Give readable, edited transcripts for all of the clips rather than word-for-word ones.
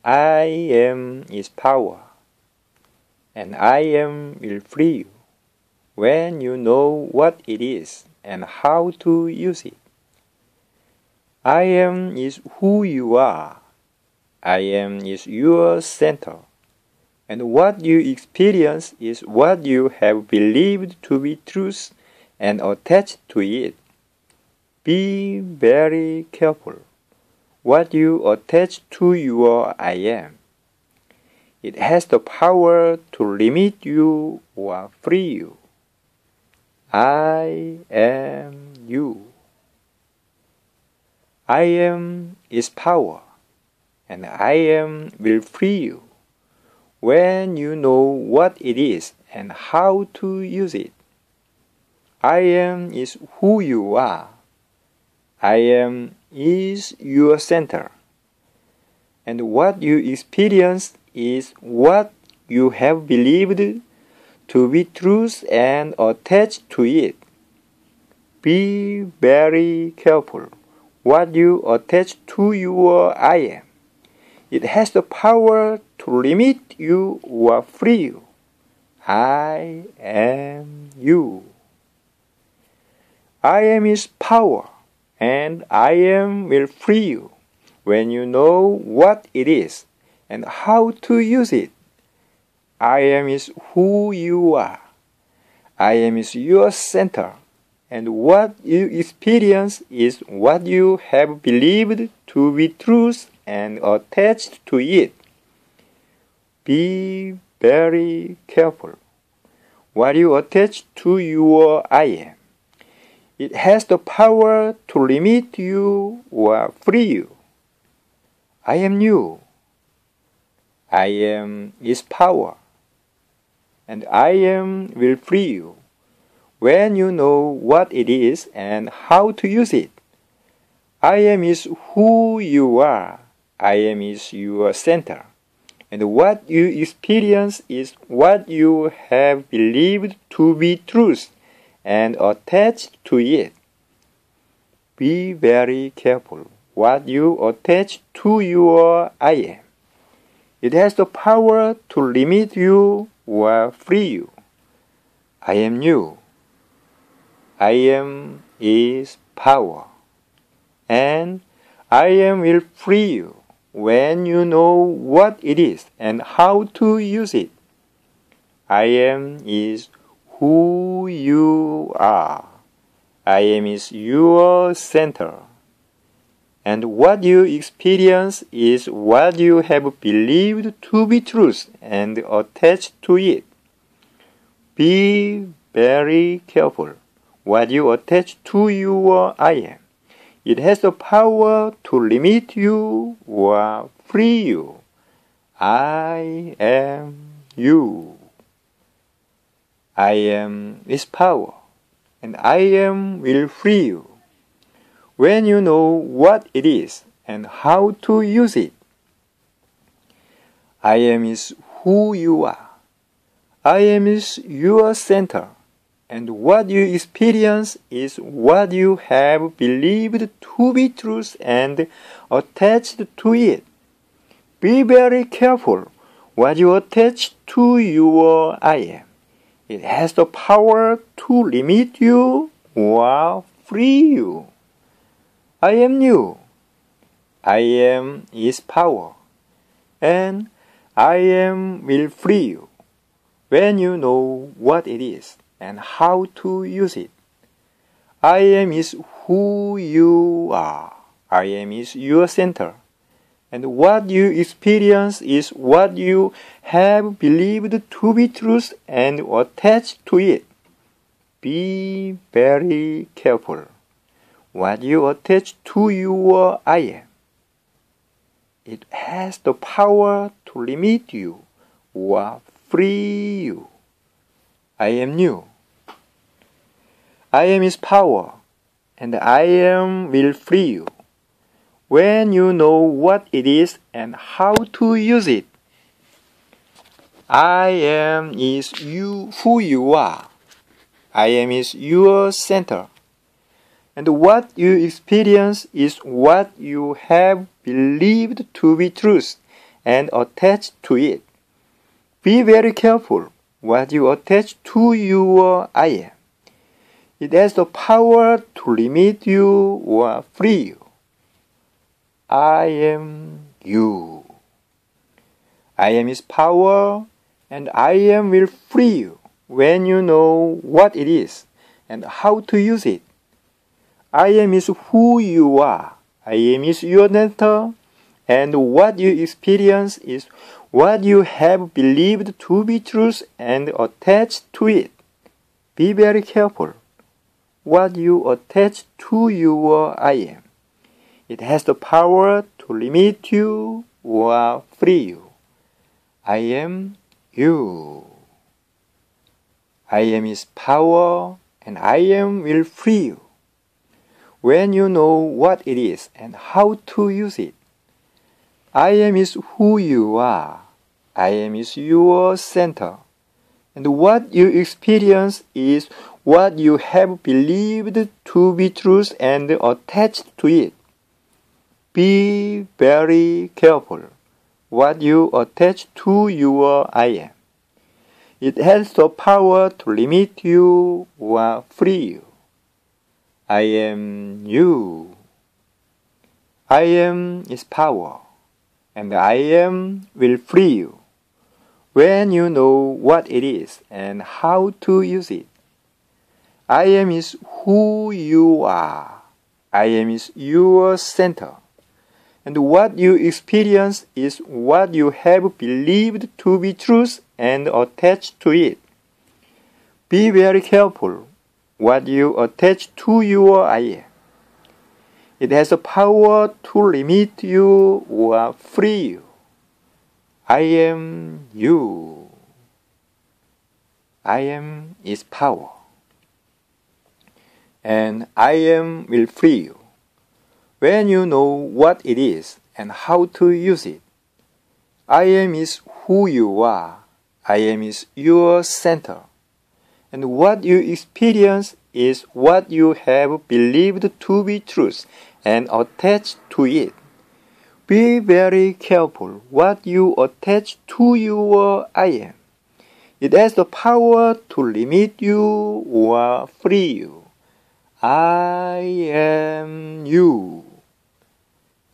I am is power, and I am will free you when you know what it is and how to use it. I am is who you are. I am is your center, and what you experience is what you have believed to be truth and attached to it. Be very careful what you attach to your I am. It has the power to limit you or free you. I am you. I am is power, and I am will free you when you know what it is and how to use it. I am is who you are. I am is your center, and what you experience is what you have believed to be truth and attached to it. Be very careful what you attach to your I am. It has the power to limit you or free you. I am you. I am is power, and I am will free you when you know what it is and how to use it. I am is who you are. I am is your center, and what you experience is what you have believed to be truth and attached to it. Be very careful what you attach to your I am. It has the power to limit you or free you. I am you. I am is power, and I am will free you when you know what it is and how to use it. I am is who you are. I am is your center, and what you experience is what you have believed to be truth and attached to it. Be very careful what you attach to your I am. It has the power to limit you or free you. I am you. I am is power, and I am will free you when you know what it is and how to use it. I am is who you are. I am is your center, and what you experience is what you have believed to be truth and attached to it. Be very careful what you attach to your I am. It has the power to limit you or free you. I am you. I am is power, and I am will free you when you know what it is and how to use it. I am is who you are. I am is your center, and what you experience is what you have believed to be truth and attached to it. Be very careful what you attach to your I am. It has the power to limit you or free you. I am you. I am is power, and I am will free you when you know what it is and how to use it. I am is who you are. I am is your center, and what you experience is what you have believed to be truth and attached to it. Be very careful what you attach to your I am. It has the power to limit you or free you. I am you. I am is power, and I am will free you when you know what it is and how to use it. I am is you who you are. I am is your center, and what you experience is what you have believed to be truth and attach to it. Be very careful what you attach to your I am. It has the power to limit you or free you. I am you. I am is power, and I am will free you when you know what it is and how to use it. I am is who you are. I am is your nature, and what you experience is what you have believed to be truth and attached to it. Be very careful what you attach to your I am. It has the power to limit you or free you. I am you. I am is power, and I am will free you when you know what it is and how to use it. I am is who you are. I am is your center. And what you experience is what you have believed to be truth and attached to it. Be very careful what you attach to your I am. It has the power to limit you or free you. I am you. I am is power, and I am will free you when you know what it is and how to use it. I am is who you are. I am is your center. And what you experience is what you have believed to be truth and attached to it. Be very careful what you attach to your I am. It has the power to limit you or free you. I am you. I am is power, and I am will free you when you know what it is and how to use it. I am is who you are. I am is your center. And what you experience is what you have believed to be truth and attached to it. Be very careful what you attach to your I am. It has the power to limit you or free you. I am you.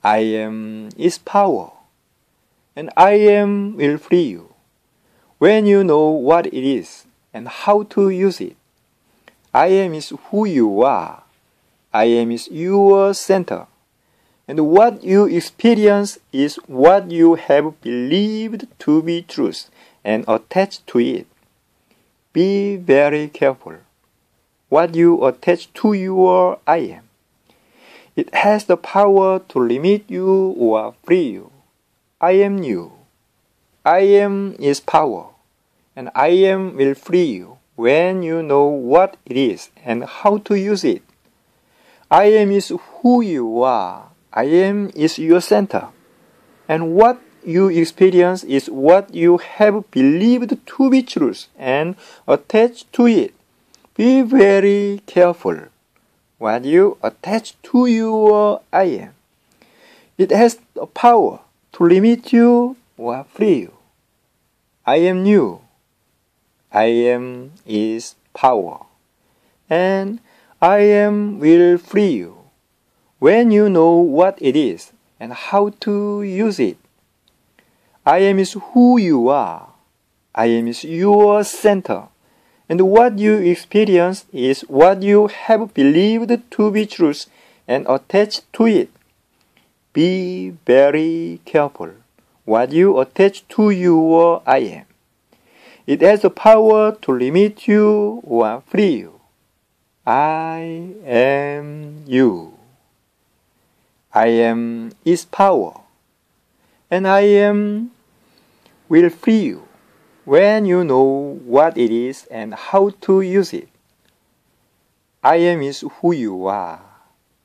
I am is power, and I am will free you when you know what it is and how to use it. I am is who you are. I am is your center. And what you experience is what you have believed to be truth and attached to it. Be very careful what you attach to your I am. It has the power to limit you or free you. I am you. I am is power, and I am will free you when you know what it is and how to use it. I am is who you are. I am is your center. And what you experience is what you have believed to be truth and attached to it. Be very careful what you attach to your I am. It has the power to limit you or free you. I am you. I am is power, and I am will free you when you know what it is and how to use it. I am is who you are. I am is your center. And what you experience is what you have believed to be truth and attached to it. Be very careful what you attach to your I am. It has the power to limit you or free you. I am you. I am is power, and I am will free you when you know what it is and how to use it. I am is who you are.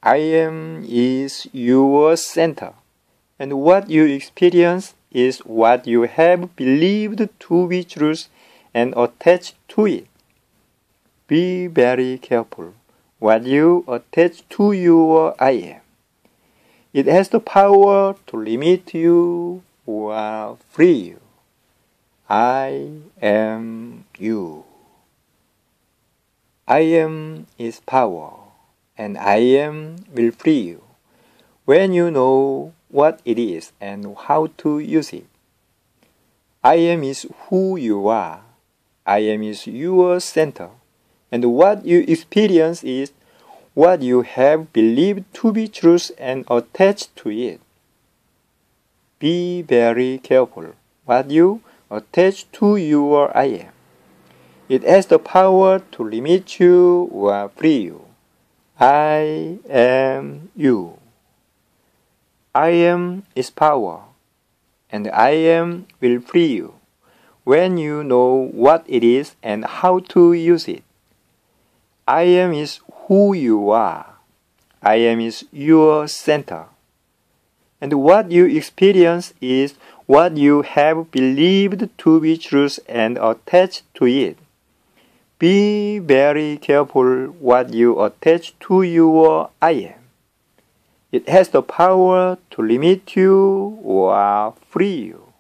I am is your center. And what you experience is what you have believed to be truth and attached to it. Be very careful what you attach to your I am. It has the power to limit you or free you. I am you. I am is power, and I am will free you when you know what it is and how to use it. I am is who you are. I am is your center, and what you experience is what you have believed to be truth and attached to it. Be very careful what you attach to your I am. It has the power to limit you or free you. I am you. I am is power, and I am will free you when you know what it is and how to use it. I am is who you are. I am is your center. And what you experience is what you have believed to be truth and attached to it. Be very careful what you attach to your I am. It has the power to limit you or free you.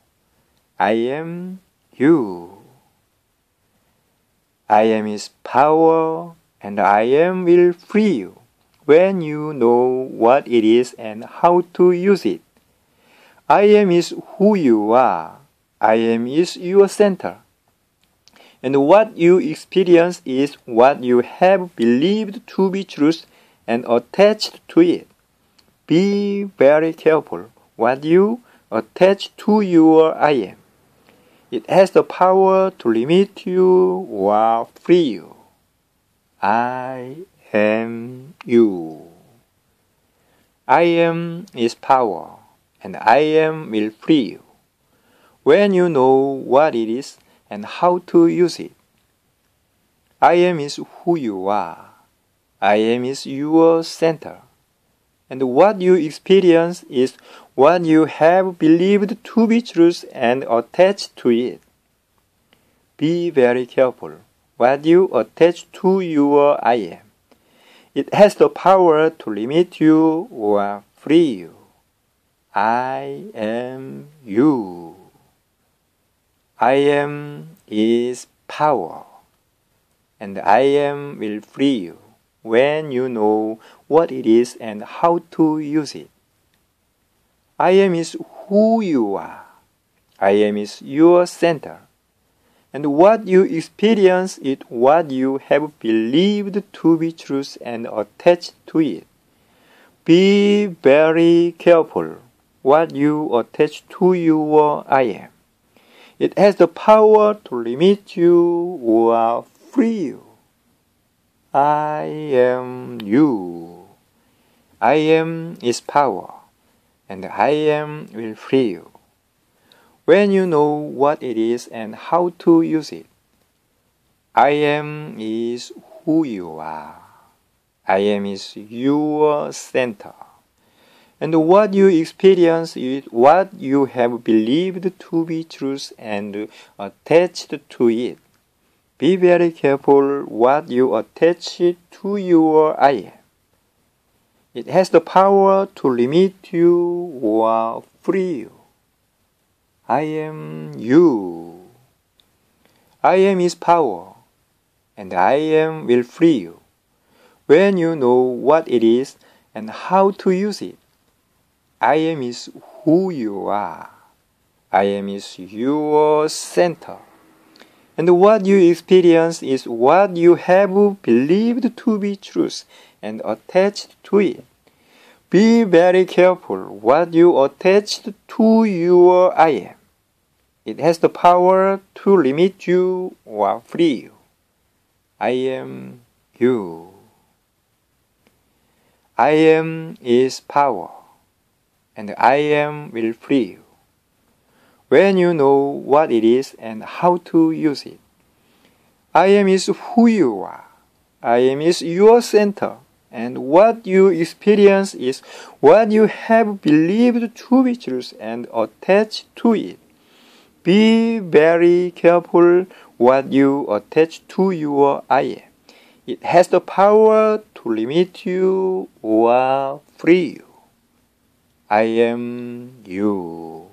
I am you. I am is power, and I am will free you when you know what it is and how to use it. I am is who you are. I am is your center. And what you experience is what you have believed to be truth and attached to it. Be very careful what you attach to your I am. It has the power to limit you or free you. I am you. I am is power, and I am will free you when you know what it is and how to use it. I am is who you are. I am is your center. And what you experience is what you have believed to be truth and attached to it. Be very careful what you attach to your I am. It has the power to limit you or free you. I am you. I am is power, and I am will free you when you know what it is and how to use it. I am is who you are. I am is your center. And what you experience is what you have believed to be truth and attached to it. Be very careful what you attach to your I am. It has the power to limit you or free you. I am you. I am is power, and I am will free you when you know what it is and how to use it. I am is who you are. I am is your center. And what you experience is what you have believed to be truth and attached to it. Be very careful what you attach to your I am. It has the power to limit you or free you. I am you. I am is power, and I am will free you when you know what it is and how to use it. I am is who you are. I am is your center. And what you experience is what you have believed to be truth and attached to it. Be very careful what you attached to your I am. It has the power to limit you or free you. I am you. I am is power, and I am will free you when you know what it is and how to use it. I am is who you are. I am is your center. And what you experience is what you have believed to be truth and attached to it. Be very careful what you attach to your I am. It has the power to limit you or free you. I am you.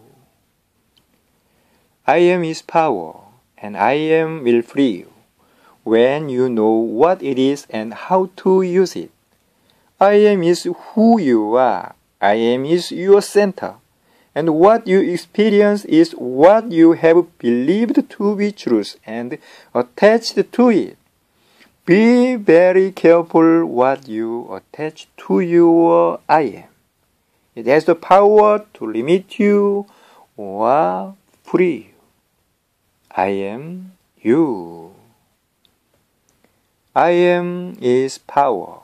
I am is power, and I am will free you. When you know what it is and how to use it. I am is who you are. I am is your center. And what you experience is what you have believed to be truth and attached to it. Be very careful what you attach to your I am. It has the power to limit you or free you. I am you. I am is power,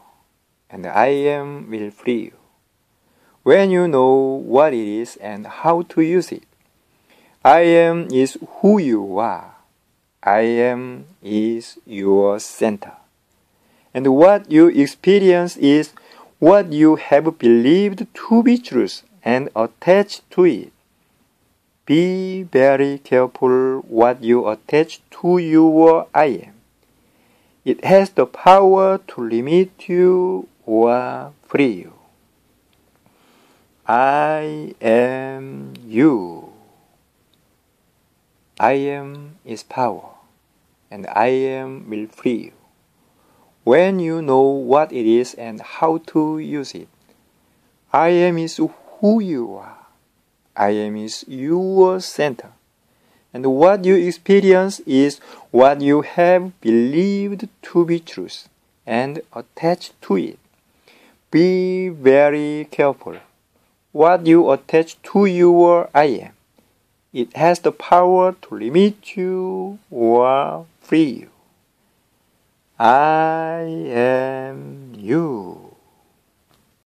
and I am will free you. When you know what it is and how to use it. I am is who you are. I am is your center. And what you experience is what you have believed to be truth and attached to it. Be very careful what you attach to your I am. It has the power to limit you or free you. I am you. I am is power, and I am will free you. When you know what it is and how to use it. I am is who you are. I am is your center. And what you experience is what you have believed to be truth and attached to it. Be very careful what you attach to your I am. It has the power to limit you or free you. I am you.